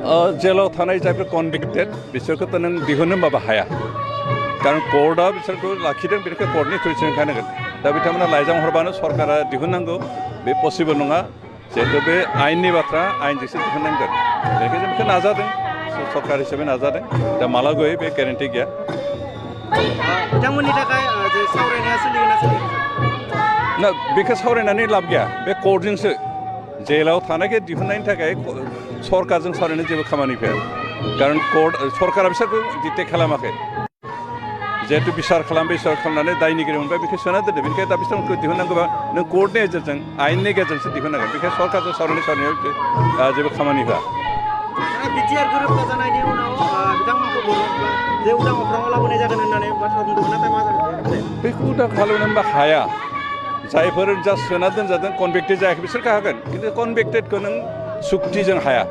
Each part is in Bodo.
जेलाव थानाय जायफोर कनभिक्टेड बिसोरखौथ' नों दिहुननो होनबाबो हाया कारण कर्टआ बिसोरखौ लाखिदों बेनिखाय कर्टनि थ्रुजों ओंखारनांगोन दा बिथांमोना लाइजाम हरबानो सरकारा दिहुननांगौ बे पसिबल नङा जिहेतु बे आयेननि बाथ्रा आयेनजोंसो दिहुननांगोन बेनिखायनो जों बेखौ नाजादों सरकार हिसाबै नाजादों दा माला गयो बे गेरेन्टि गैया बिथांमोननि थाखाय जे सावरायनाया सोलिगोन ना सोलिगोन ना बेखौ सावरायनानै लाब गैया बे कर्टजोंसो जेलाव थानायखौ दिहुननायनि थाखाय सरकारजों सावरायनो जेबो खामानि फैया कारण कर्ट सरकारा बिसोरखौ डिटेक्ट खालामाखै जिहेतु बिसार खालामनानै दायनिगिरि मोनबाय बेखौ सोना दोनदो बेनिखायनो दा बिसोरखौ दिहुननांगौबा नों कर्टनि गेजेरजों आयेननि गेजेरजोंसो दिहुननांगोन बेखायनो सरकारजों सावरायनायाव जेबो खामानि होआ बिटिआर गोरोबथा जानायनि उनाव बिथांमोनखौ जे उदां अख्राङाव लाबोनाय जागोन होननानै बाथ्रा बुंदोंमोन नाथाय मा जागोन बेखौ उदां खालामनोबा हाया जायफोर जास्ट सोना दोनजादों कनभिक्टेड जायाखै बिसोरखौ हागोन खिन्थु कनभिक्टेडखौ नों सुक्तिजों हाया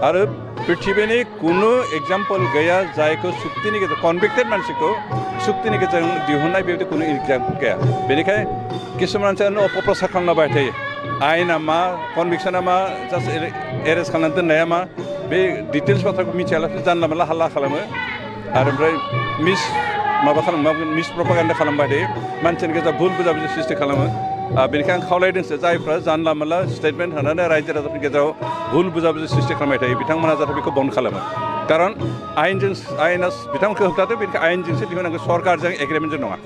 आरो पृथिबीनि कुनु एग्जाम्पल गैया जायखौ सुक्तिनि गेजेरजों कनभिक्टेड मानसिखौ सुक्तिनि गेजेरजों दिहुननाय बेबायदि कुनु एग्जाम्पल गैया बेनिखायनो किसुमान मानसियानो अपप्रसार खालामलाबाय थायो आयेना मा कनभिक्सना मा जास्ट एरेस्ट खालामनानै दोननाया मा बे डिटेल्स बाथ्राखौ मिथियालासे जानला मोनला हाल्ला खालामो आरो ओमफ्राय मिस प्रपागान्डा खालामबाय थायो मानसिनि गेजेराव भुल बुजाबुजि सृष्टि खालामो बेनिखायनो आं खावलायदोंसो जायफ्रा जानला मोनला स्टेटमेन्ट होनानै रायजो राजाफोरनि गेजेराव भुल बुजाबुजि सृष्टि खालामबाय थायो बिथांमोना जाहाथे बेखौ बन्द खालामो खारन आयेना बिथांमोनखौ होबथादों बेनिखायनो आयेनजोंसो दिहुननांगौ सरकारजों एग्रिमेन्टजों नङा